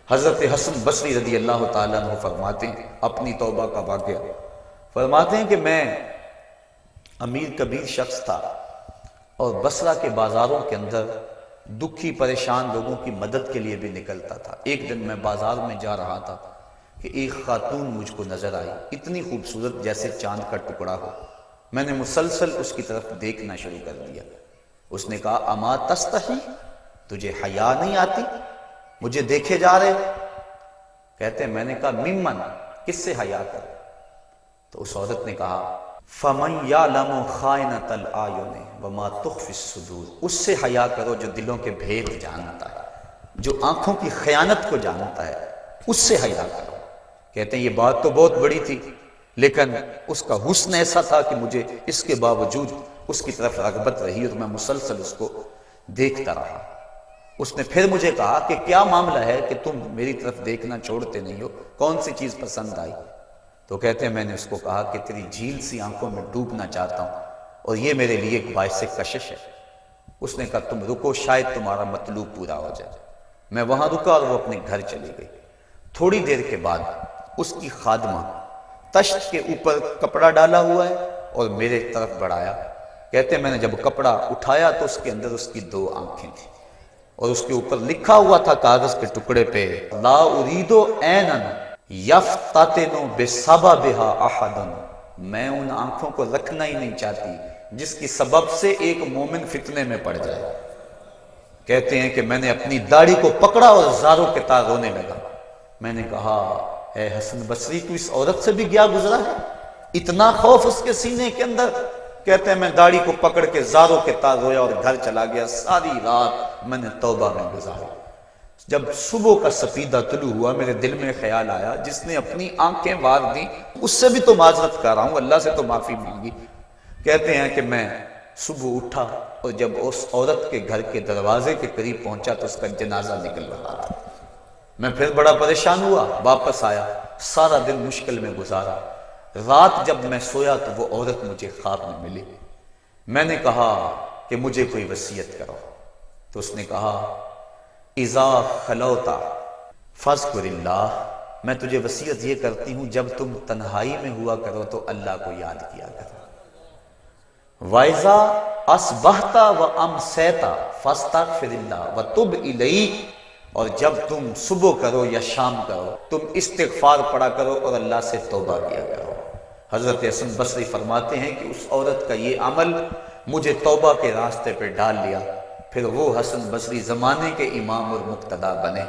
حضرت حسن بصری رضی اللہ تعالیٰ عنہ فرماتے ہیں اپنی توبہ کا واقعہ، فرماتے ہیں کہ میں امیر کبیر شخص تھا اور بصرہ کے بازاروں کے اندر دکھی پریشان لوگوں کی مدد کے لیے بھی نکلتا تھا۔ ایک دن میں بازار میں جا رہا تھا کہ ایک خاتون مجھ کو نظر آئی، اتنی خوبصورت جیسے چاند کا ٹکڑا ہو۔ میں نے مسلسل اس کی طرف دیکھنا شروع کر دیا۔ اس نے کہا اما تستحی، تجھے حیا نہیں آتی، مجھے دیکھے جا رہے؟ کہتے ہیں میں نے کہا ممن، کس سے حیا کر؟ تو اس عورت نے کہا فمن یعلم خائنۃ الاعین وما تخفی الصدور، اس سے حیا کرو جو دلوں کے بھید جانتا ہے، جو آنکھوں کی خیانت کو جانتا ہے، اس سے حیا کرو۔ کہتے ہیں یہ بات تو بہت بڑی تھی، لیکن اس کا حسن ایسا تھا کہ مجھے اس کے باوجود اس کی طرف رغبت رہی اور میں مسلسل اس کو دیکھتا رہا۔ اس نے پھر مجھے کہا کہ کیا معاملہ ہے کہ تم میری طرف دیکھنا چھوڑتے نہیں ہو، کون سی چیز پسند آئی؟ تو کہتے ہیں میں نے اس کو کہا کہ تیری جھیل سی آنکھوں میں ڈوبنا چاہتا ہوں اور یہ میرے لیے ایک باعث کشش ہے۔ اس نے کہا تم رکو، شاید تمہارا مطلوب پورا ہو جائے۔ میں وہاں رکا اور وہ اپنے گھر چلی گئی۔ تھوڑی دیر کے بعد اس کی خادمہ تشت کے اوپر کپڑا ڈالا ہوا ہے اور میرے طرف بڑھایا۔ کہتے ہیں میں نے جب کپڑا اٹھایا تو اس کے اندر اس کی دو آنکھیں تھیں اور اس کے اوپر لکھا ہوا تھا کاغذ کے ٹکڑے پہ لا ارید عینا یفتتن بسببھا احد، میں ان آنکھوں کو رکھنا ہی نہیں چاہتی جس کی سبب سے ایک مومن فتنے میں پڑ جائے۔ کہتے ہیں کہ میں نے اپنی داڑھی کو پکڑا اور زاروں کے تار رونے لگا۔ میں نے کہا اے حسن بصری تو اس عورت سے بھی گیا گزرا ہے، اتنا خوف اس کے سینے کے اندر؟ کہتے ہیں میں داڑھی کو پکڑ کے زاروں کے تار رویا اور گھر چلا گیا۔ ساری رات میں نے توبہ میں گزاری۔ جب صبح کا سپیدہ طلوع ہوا میرے دل میں خیال آیا جس نے اپنی آنکھیں وار دی اس سے بھی تو معذرت کر رہا ہوں، اللہ سے تو معافی مانگی۔ کہتے ہیں کہ میں صبح اٹھا اور جب اس عورت کے گھر کے دروازے کے قریب پہنچا تو اس کا جنازہ نکل رہا تھا۔ میں پھر بڑا پریشان ہوا، واپس آیا، سارا دن مشکل میں گزارا۔ رات جب میں سویا تو وہ عورت مجھے خواب میں ملی۔ میں نے کہا کہ مجھے کوئی وصیت کرو، تو اس نے کہا اذا خلوتا فاذکر اللہ، میں تجھے وصیت یہ کرتی ہوں جب تم تنہائی میں ہوا کرو تو اللہ کو یاد کیا کرو۔ وَإِذَا أَصْبَحْتَ وَأَمْسَيْتَ فَاسْتَغْفِرِ اللَّهَ وَتُبْ إِلَيْهِ، اور جب تم صبح کرو یا شام کرو تم استغفار پڑھا کرو اور اللہ سے توبہ کیا کرو۔ حضرت حسن بصری فرماتے ہیں کہ اس عورت کا یہ عمل مجھے توبہ کے راستے پہ ڈال لیا، پھر وہ حسن بصری زمانے کے امام اور مقتدا بنے۔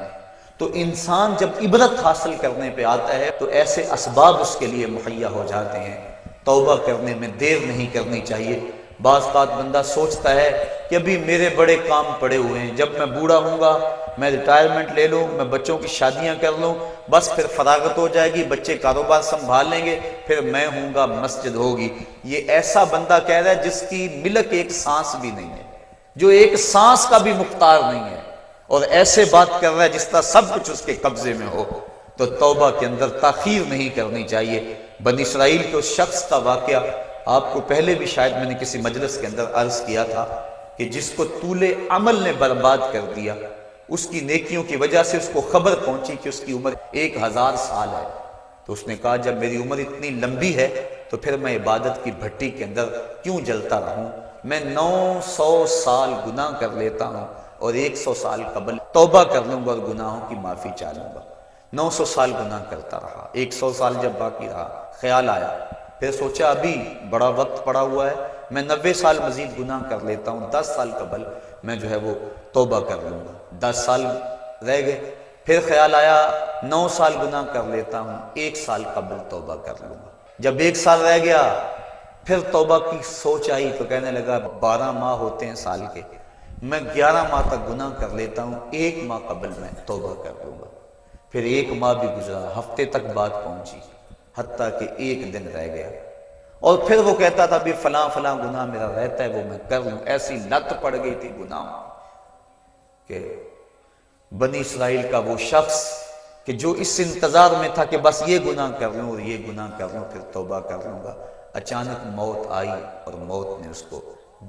تو انسان جب عبرت حاصل کرنے پہ آتا ہے تو ایسے اسباب اس کے لیے مہیا ہو جاتے ہیں، توبہ کرنے میں دیر نہیں کرنی چاہیے۔ بعض بات بندہ سوچتا ہے کہ ابھی میرے بڑے کام پڑے ہوئے ہیں، جب میں بوڑھا ہوں گا میں ریٹائرمنٹ لے لوں، میں بچوں کی شادیاں کر لوں، بس پھر فراغت ہو جائے گی، بچے کاروبار سنبھال لیں گے، پھر میں ہوں گا، مسجد ہوگی۔ یہ ایسا بندہ کہہ رہا ہے جس کی ملک ایک سانس بھی نہیں ہے، جو ایک سانس کا بھی مختار نہیں ہے، اور ایسے بات کر رہا ہے جس طرح سب کچھ اس کے قبضے میں ہو۔ تو توبہ کے اندر تاخیر نہیں کرنی چاہیے۔ بنی اسرائیل کے اس شخص کا واقعہ آپ کو پہلے بھی شاید میں نے کسی مجلس کے اندر عرض کیا تھا کہ جس کو طول عمل نے برباد کر دیا، اس کی نیکیوں کی وجہ سے اس کو خبر پہنچی کہ اس کی عمر 1000 سال ہے، تو اس نے کہا جب میری عمر اتنی لمبی ہے تو پھر میں عبادت کی بھٹی کے اندر کیوں جلتا رہوں؟ میں 900 سال گناہ کر لیتا ہوں اور 100 سال قبل توبہ کر لوں گا اور گناہوں کی معافی چاہوں گا۔ 900 سال گناہ کرتا رہا، 100 سال جب باقی رہا خیال آیا، پھر سوچا ابھی بڑا وقت پڑا ہوا ہے، میں 90 سال مزید گناہ کر لیتا ہوں، 10 سال قبل میں جو ہے وہ توبہ کر لوں گا۔ 10 سال رہ گئے، پھر خیال آیا 9 سال گناہ کر لیتا ہوں، 1 سال قبل توبہ کر لوں گا۔ جب 1 سال رہ گیا پھر توبہ کی سوچ آئی تو کہنے لگا 12 ماہ ہوتے ہیں سال کے، میں 11 ماہ تک گناہ کر لیتا ہوں، 1 ماہ قبل میں توبہ کر لوں گا۔ پھر 1 ماہ بھی گزرا، ہفتے تک بات پہنچی، حتیٰ کہ 1 دن رہ گیا، اور پھر وہ کہتا تھا بھی فلاں فلاں گناہ میرا رہتا ہے وہ میں کر لوں۔ ایسی لت پڑ گئی تھی گناہ کہ بنی اسرائیل کا وہ شخص کہ جو اس انتظار میں تھا کہ بس یہ گناہ کر لوں اور یہ گناہ کر لوں پھر توبہ کر لوں گا، اچانک موت آئی اور موت نے اس کو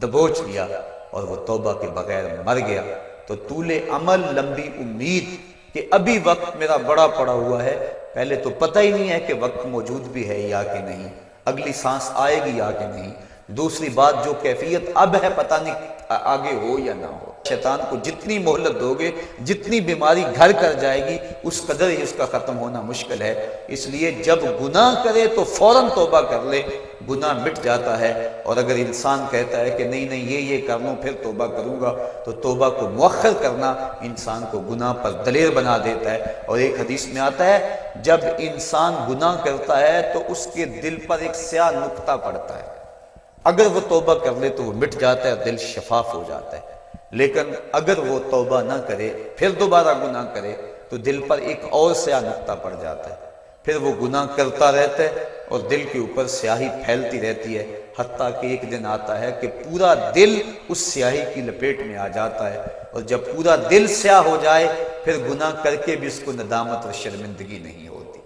دبوچ لیا اور وہ توبہ کے بغیر مر گیا۔ تو طول عمل، لمبی امید کہ ابھی وقت میرا بڑا پڑا ہوا ہے، پہلے تو پتہ ہی نہیں ہے کہ وقت موجود بھی ہے یا کہ نہیں، اگلی سانس آئے گی یا کہ نہیں، دوسری بات جو کیفیت اب ہے پتہ نہیں آگے ہو یا نہ ہو۔ شیطان کو جتنی مہلت دو گے، جتنی بیماری گھر کر جائے گی، اس قدر ہی اس کا ختم ہونا مشکل ہے۔ اس لیے جب گناہ کرے تو فوراً توبہ کر لے، گناہ مٹ جاتا ہے۔ اور اگر انسان کہتا ہے کہ نہیں یہ کر لوں پھر توبہ کروں گا، تو توبہ کو مؤخر کرنا انسان کو گناہ پر دلیر بنا دیتا ہے۔ اور ایک حدیث میں آتا ہے جب انسان گناہ کرتا ہے تو اس کے دل پر ایک سیاہ نقطہ پڑتا ہے، اگر وہ توبہ کر لے تو وہ مٹ جاتا ہے، دل شفاف ہو جاتا ہے۔ لیکن اگر وہ توبہ نہ کرے پھر دوبارہ گناہ کرے تو دل پر ایک اور سیاہ نقطہ پڑ جاتا ہے، پھر وہ گناہ کرتا رہتا ہے اور دل کے اوپر سیاہی پھیلتی رہتی ہے، حتیٰ کہ ایک دن آتا ہے کہ پورا دل اس سیاہی کی لپیٹ میں آ جاتا ہے۔ اور جب پورا دل سیاہ ہو جائے پھر گناہ کر کے بھی اس کو ندامت اور شرمندگی نہیں ہوتی۔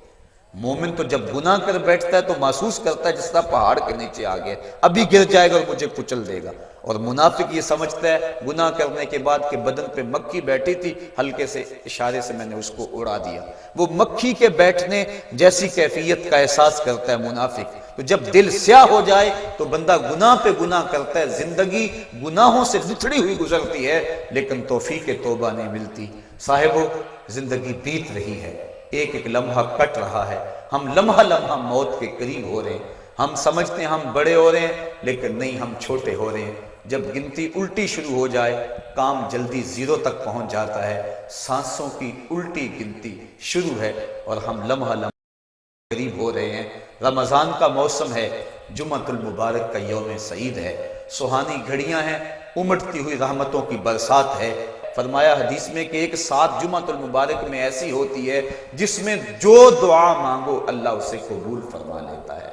مومن تو جب گناہ کر بیٹھتا ہے تو محسوس کرتا ہے جس طرح پہاڑ کے نیچے آ گیا، ابھی گر جائے گا اور مجھے کچل دے گا۔ اور منافق یہ سمجھتا ہے گناہ کرنے کے بعد کہ بدن پہ مکھی بیٹھی تھی، ہلکے سے اشارے سے میں نے اس کو اڑا دیا، وہ مکھی کے بیٹھنے جیسی کیفیت کا احساس کرتا ہے منافق۔ تو جب دل سیاہ ہو جائے تو بندہ گناہ پہ گناہ کرتا ہے، زندگی گناہوں سے لتڑی ہوئی گزرتی ہے لیکن توفیق توبہ نہیں ملتی۔ صاحبو، زندگی بیت رہی ہے، ایک ایک لمحہ کٹ رہا ہے، ہم لمحہ لمحہ موت کے قریب ہو رہے ہیں۔ ہم سمجھتے ہیں ہم بڑے ہو رہے ہیں لیکن نہیں، ہم چھوٹے ہو رہے ہیں۔ جب گنتی الٹی شروع ہو جائے کام جلدی زیرو تک پہنچ جاتا ہے، سانسوں کی الٹی گنتی شروع ہے اور ہم لمحہ لمحہ قریب ہو رہے ہیں۔ رمضان کا موسم ہے، جمعۃ المبارک کا یوم سعید ہے، سہانی گھڑیاں ہیں، امٹتی ہوئی رحمتوں کی برسات ہے۔ فرمایا حدیث میں کہ ایک ساتھ جمعۃ المبارک میں ایسی ہوتی ہے جس میں جو دعا مانگو اللہ اسے قبول فرما لیتا ہے۔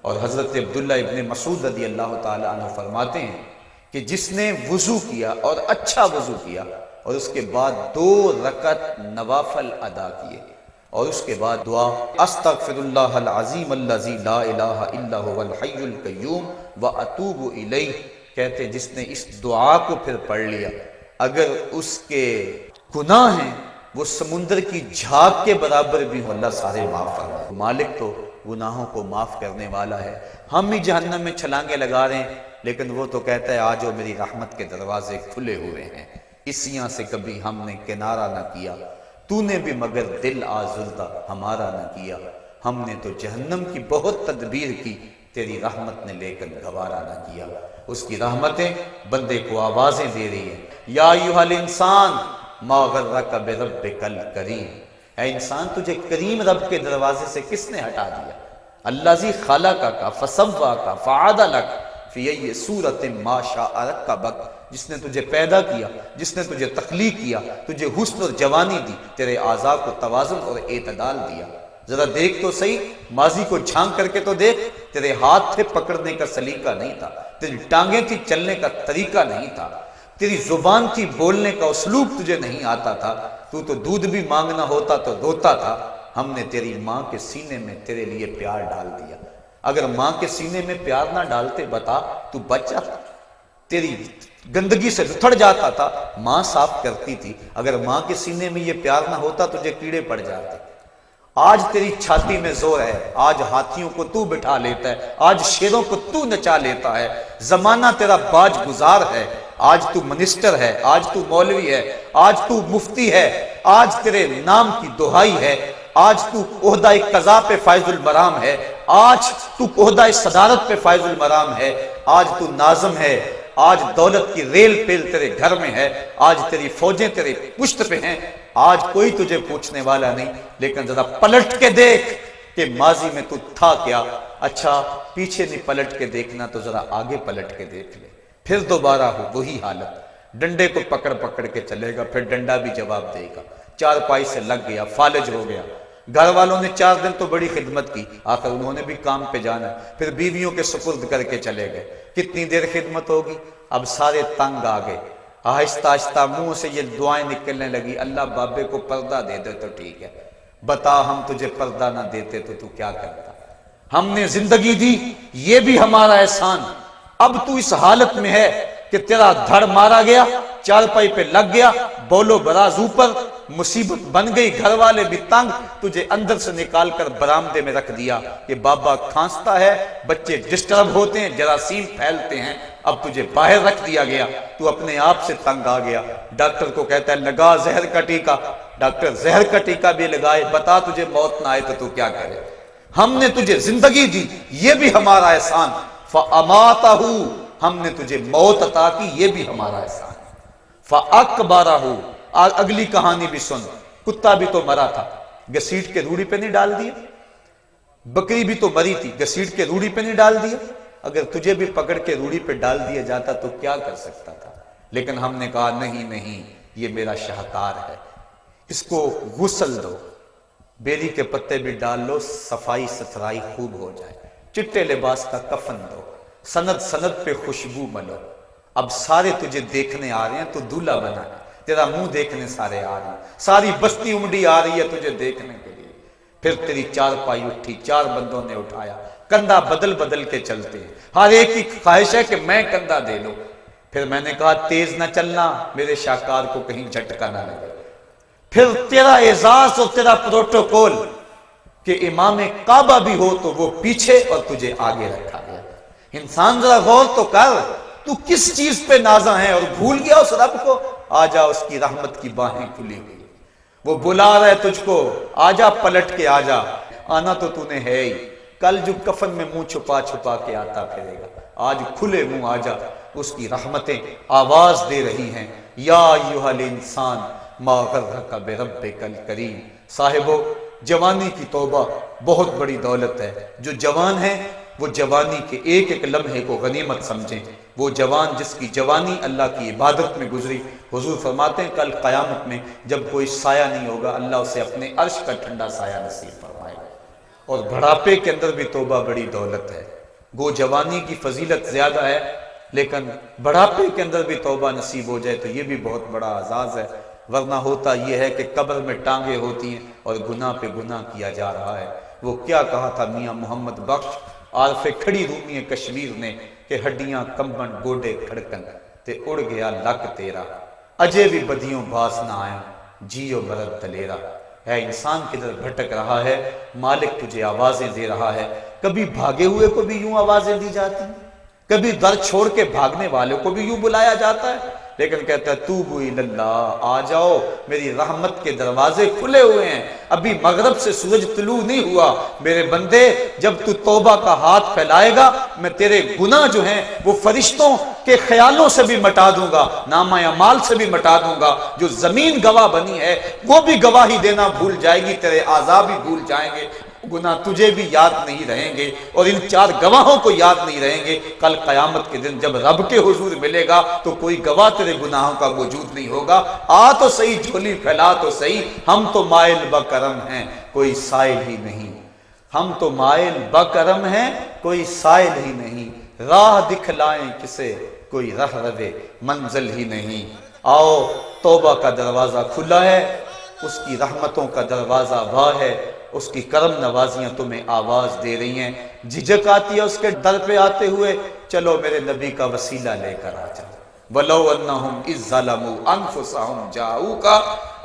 اور حضرت عبداللہ ابن مسعود رضی اللہ تعالی عنہ فرماتے ہیں کہ جس نے وضو کیا اور اچھا وضو کیا اور اس کے بعد 2 رکعت نوافل ادا کیے اور اس کے بعد دعا استغفر اللہ العظیم الذی لا الہ الا هو الحی القیوم واتوب الیہ، کہتے جس نے اس دعا کو پھر پڑھ لیا، اگر اس کے گناہ ہیں وہ سمندر کی جھاگ کے برابر بھی ہو اللہ سارے معاف فرمائے۔ مالک تو گناہوں کو معاف کرنے والا ہے، ہم ہی جہنم میں چھلانگے لگا رہے ہیں لیکن وہ تو کہتا ہے آجو میری رحمت کے دروازے کھلے ہوئے ہیں، اسیاں سے کبھی ہم نے کنارہ نہ کیا، تو نے بھی مگر دل آزردہ ہمارا نہ کیا، ہم نے تو جہنم کی بہت تدبیر کی، تیری رحمت نے لے کر گوارا نہ کیا۔ اس کی رحمتیں بندے کو آوازیں دے رہی ہیں، یا ایھا الانسان ما غرک بربک الکریم، اے انسان تجھے کریم رب کے دروازے سے کس نے ہٹا دیا؟ الذی خلقک فسواک فعدلک فی ای صورت ما شاء رکبک، جس نے تجھے پیدا کیا، جس نے تجھے تخلیق کیا، تجھے حسن اور جوانی دی، تیرے اعضاء کو توازن اور اعتدال دیا۔ ذرا دیکھ تو صحیح، ماضی کو جھانک کر کے تو دیکھ، تیرے ہاتھ تھے پکڑنے کا سلیقہ نہیں تھا، تیری ٹانگیں تھی چلنے کا طریقہ نہیں تھا، تیری زبان تھی بولنے کا اسلوب تجھے نہیں آتا تھا، تو دودھ بھی مانگنا ہوتا تو روتا تھا، ہم نے تیری ماں کے سینے میں تیرے لیے پیار ڈال دیا۔ اگر ماں کے سینے میں پیار نہ ڈالتے بتا تو بچہ تیری گندگی سے لتھڑ جاتا تھا، ماں صاف کرتی تھی، اگر ماں کے سینے میں یہ پیار نہ ہوتا تجھے کیڑے پڑ جاتے۔ آج تیری چھاتی میں زور ہے، آج ہاتھیوں کو تو بٹھا لیتا ہے، آج شیروں کو تو نچا لیتا ہے، زمانہ تیرا باج گزار ہے، آج تو منسٹر ہے، آج تو مولوی ہے، آج تو مفتی ہے، آج تیرے نام کی دہائی ہے، آج تو عہدہ قضا پہ فائز المرام ہے، آج تو عہدہ صدارت پہ فائز المرام ہے، آج تو ناظم ہے، آج دولت کی ریل پیل تیرے گھر میں ہے، آج تیری فوجیں تیرے پشت پہ ہیں، آج کوئی تجھے پوچھنے والا نہیں، لیکن ذرا پلٹ کے دیکھ کہ ماضی میں تو تھا کیا۔ اچھا پیچھے نہیں پلٹ کے دیکھنا تو ذرا آگے پلٹ کے دیکھ لے، پھر دوبارہ ہو وہی حالت، ڈنڈے کو پکڑ پکڑ کے چلے گا، پھر ڈنڈا بھی جواب دے گا، چارپائی سے لگ گیا، فالج ہو گیا، گھر والوں نے 4 دن تو بڑی خدمت کی، آخر انہوں نے بھی کام پہ جانا ہے، پھر بیویوں کے سپرد کر کے چلے گئے، کتنی دیر خدمت ہوگی، اب سارے تنگ آ گئے، آہستہ آہستہ منہ سے یہ دعائیں نکلنے لگی، اللہ بابے کو پردہ دے دے تو ٹھیک ہے، بتا ہم تجھے پردہ نہ دیتے تو کیا کرتا، ہم نے زندگی دی یہ بھی ہمارا احسان، اب تو اس حالت میں ہے کہ تیرا دھڑ مارا گیا، چارپائی پہ لگ گیا، بولو براز اوپر، مصیبت بن گئی، گھر والے بھی تنگ، تجھے اندر سے نکال کر برآمدے میں رکھ دیا کہ بابا کھانستا ہے، بچے ڈسٹرب ہوتے ہیں، جراثیم پھیلتے ہیں، اب تجھے باہر رکھ دیا گیا، تو اپنے آپ سے تنگ آ گیا۔ ڈاکٹر کو کہتا ہے لگا زہر کا ٹیکہ، ڈاکٹر زہر کا ٹیکہ بھی لگائے، بتا تجھے موت نہ آئے تو کیا کرے؟ ہم نے تجھے زندگی دی، یہ بھی ہمارا احسان، فَأَمَاتَهُ، ہم نے تجھے موت عطا کی، یہ بھی ہمارا احسان۔ فَأَكْبَرَهُ، اگلی کہانی بھی سن، کتا بھی تو مرا تھا، گھسیٹ کے روڑی پہ نہیں ڈال دیا؟ بکری بھی تو مری تھی، گھسیٹ کے روڑی پہ نہیں ڈال دیا؟ اگر تجھے بھی پکڑ کے روڑی پہ ڈال دیا جاتا تو کیا کر سکتا تھا؟ لیکن ہم نے کہا نہیں نہیں، یہ میرا شاہکار ہے، اس کو غسل دو، بیری کے پتے بھی ڈال لو، صفائی ستھرائی خوب ہو جائے، چٹے لباس کا کفن دو، سند سند پہ خوشبو ملو، اب سارے تجھے دیکھنے آ رہے ہیں تو دولہا بنا ہے، تیرا منہ دیکھنے سارے آ رہے ہیں، ساری بستی امڈی آ رہی ہے تجھے دیکھنے کے لیے۔ پھر تیری چار پائی اٹھی، چار بندوں نے اٹھایا، کندھا بدل بدل کے چلتے ہیں، ہر ایک کی خواہش ہے کہ میں کندھا دے لوں۔ پھر میں نے کہا تیز نہ چلنا، میرے شاہکار کو کہیں جھٹکا نہ لگے۔ پھر تیرا اعزاز اور تیرا پروٹوکول کہ امام کعبہ بھی ہو تو وہ پیچھے اور تجھے آگے رکھا گیا۔ انسان ذرا غور تو کر، تو کس چیز پہ نازا ہے اور بھول گیا اس رب کو؟ آجا، اس کی رحمت کی باہیں کھلی ہوئی، وہ بلا رہا ہے تجھ کو، آجا پلٹ کے آجا، آنا تو تو نے ہے ہی، کل جو کفن میں منہ چھپا چھپا کے آتا پھرے گا، آج کھلے منہ آجا، اس کی رحمتیں آواز دے رہی ہیں، یا ایھا الانسان ما غرک بربک الکریم۔ صاحبو، جوانی کی توبہ بہت بڑی دولت ہے، جو جوان ہیں وہ جوانی کے ایک ایک لمحے کو غنیمت سمجھیں۔ وہ جوان جس کی جوانی اللہ کی عبادت میں گزری، حضور فرماتے ہیں کل قیامت میں جب کوئی سایہ نہیں ہوگا، اللہ اسے اپنے عرش کا ٹھنڈا سایہ نصیب فرمائے گا۔ اور بڑھاپے کے اندر بھی توبہ بڑی دولت ہے، گو جوانی کی فضیلت زیادہ ہے لیکن بڑھاپے کے اندر بھی توبہ نصیب ہو جائے تو یہ بھی بہت بڑا اعزاز ہے، ورنہ ہوتا یہ ہے کہ قبر میں ٹانگیں ہوتی ہیں اور گناہ پہ گناہ کیا جا رہا ہے۔ وہ کیا کہا تھا میاں محمد بخش عارف کھڑی رومی کشمیر نے کہ ہڈیاں کمبن گوڈے کھڑکن تے اڑ گیا لک تیرا، اجے بھی بدیوں باز نہ آیا، جیو مرد دلیرا۔ ہے انسان کدھر بھٹک رہا ہے، مالک تجھے آوازیں دے رہا ہے۔ کبھی بھاگے ہوئے کو بھی یوں آوازیں دی جاتی ہیں، کبھی در چھوڑ کے بھاگنے والوں کو بھی یوں بلایا جاتا ہے، لیکن کہتا ہے توبو اللہ، آ جاؤ، میری رحمت کے دروازے کھلے ہوئے ہیں، ابھی مغرب سے سورج طلوع نہیں ہوا، میرے بندے جب تو توبہ کا ہاتھ پھیلائے گا میں تیرے گناہ جو ہیں وہ فرشتوں کے خیالوں سے بھی مٹا دوں گا، نامہ اعمال سے بھی مٹا دوں گا، جو زمین گواہ بنی ہے وہ بھی گواہی دینا بھول جائے گی، تیرے اعضاء بھی بھول جائیں گے، گناہ تجھے بھی یاد نہیں رہیں گے اور ان چار گواہوں کو یاد نہیں رہیں گے۔ کل قیامت کے دن جب رب کے حضور ملے گا تو کوئی گواہ تیرے گناہوں کا موجود نہیں ہوگا۔ آ تو صحیح، جھولی پھیلا تو صحیح، ہم تو مائل بکرم ہیں کوئی سائل ہی نہیں، ہم تو مائل بکرم ہیں کوئی سائل ہی نہیں، راہ دکھلائیں کسے کوئی رہ روے منزل ہی نہیں۔ آؤ، توبہ کا دروازہ کھلا ہے، اس کی رحمتوں کا دروازہ واہ ہے، اس کی کرم نوازیاں تمہیں آواز دے رہی ہیں، جھجک آتی ہے اس کے در پہ آتے ہوئے، چلو میرے نبی کا وسیلہ لے کر آ جاؤ۔ وَلَوْ أَنَّهُمْ إِذْ ظَلَمُوا أَنفُسَهُمْ جَاءُوكَ،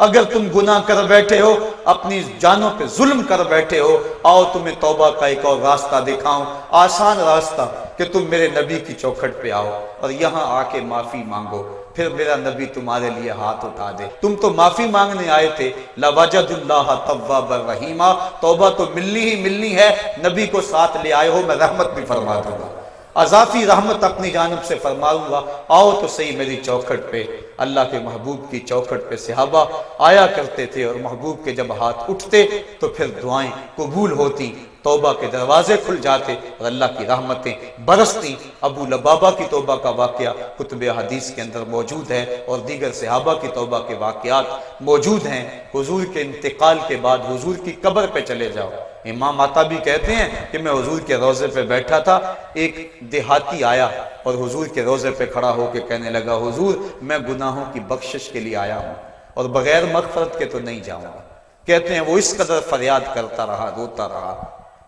اگر تم گناہ کر بیٹھے ہو، اپنی جانوں پہ ظلم کر بیٹھے ہو، آؤ تمہیں توبہ کا ایک اور راستہ دکھاؤں، آسان راستہ، کہ تم میرے نبی کی چوکھٹ پہ آؤ اور یہاں آ کے معافی مانگو، پھر میرا نبی تمہارے لیے ہاتھ اٹھا دے۔ تم تو معافی مانگنے آئے تھے، لَوَجَدُ اللَّهَ تَوَّابًا رَحِيمًا، توبہ تو ملنی ہی ملنی ہے، نبی کو ساتھ لے آئے ہو، میں رحمت بھی فرما دوں گا، اضافی رحمت اپنی جانب سے فرماؤں گا، آؤ تو صحیح میری چوکھٹ پہ۔ اللہ کے محبوب کی چوکھٹ پہ صحابہ آیا کرتے تھے اور محبوب کے جب ہاتھ اٹھتے تو پھر دعائیں قبول ہوتی، توبہ کے دروازے کھل جاتے اور اللہ کی رحمتیں برستی۔ ابو لبابہ کی توبہ کا واقعہ کتب حدیث کے اندر موجود ہے اور دیگر صحابہ کی توبہ کے واقعات موجود ہیں۔ حضور کے انتقال کے بعد حضور کی قبر پہ چلے جاؤ، امام عطابی کہتے ہیں کہ میں حضور کے روضے پہ بیٹھا تھا، ایک دیہاتی آیا اور حضور کے روضے پہ کھڑا ہو کے کہنے لگا حضور میں گناہوں کی بخشش کے لیے آیا ہوں اور بغیر مغفرت کے تو نہیں جاؤں گا۔ کہتے ہیں وہ اس قدر فریاد کرتا رہا، روتا رہا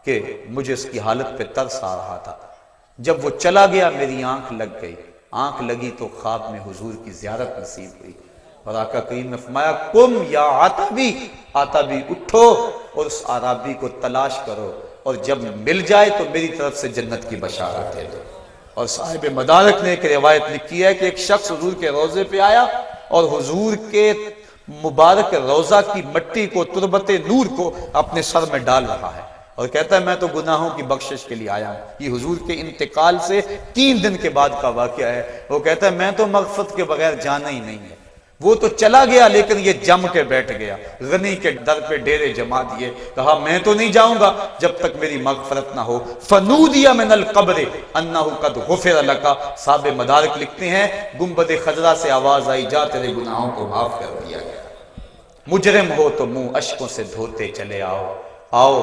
کہ مجھے اس کی حالت پہ ترس آ رہا تھا۔ جب وہ چلا گیا میری آنکھ لگ گئی، آنکھ لگی تو خواب میں حضور کی زیارت نصیب ہوئی اور آقا کریم نے فرمایا قم یا عتبی، عتبی اٹھو اور اس عرابی کو تلاش کرو، اور جب مل جائے تو میری طرف سے جنت کی بشارت دے دو۔ اور صاحب مدارک نے ایک روایت لکھی ہے کہ ایک شخص حضور کے روضے پہ آیا اور حضور کے مبارک روضہ کی مٹی کو، تربت نور کو اپنے سر میں ڈال رہا ہے اور کہتا ہے میں تو گناہوں کی بخشش کے لیے آیا ہوں۔ یہ حضور کے انتقال سے 3 دن کے بعد کا واقعہ ہے۔ وہ کہتا ہے میں تو مغفرت کے بغیر جانا ہی نہیں ہے۔ وہ تو چلا گیا لیکن یہ جم کے بیٹھ گیا، غنی کے در پہ ڈیرے جما دیے، کہا میں تو نہیں جاؤں گا جب تک میری مغفرت نہ ہو۔ فنودی من القبر انہ قد غفر لک، صاحب مدارک لکھتے ہیں گنبد خضرا سے آواز آئی جا تیرے گناہوں کو معاف کر دیا گیا، مجرم ہو تو منہ اشکوں سے دھوتے چلے آؤ، آؤ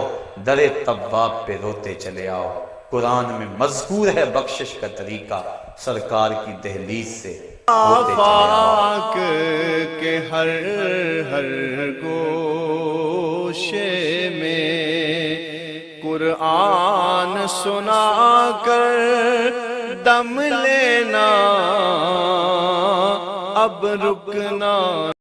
در تواب پہ روتے چلے آؤ۔ قرآن میں مذکور ہے بخشش کا طریقہ، سرکار کی دہلیز سے ہوتے چلے آؤ۔ آفاق کے ہر ہر گوشے میں قرآن سنا کر دم لینا، اب رکنا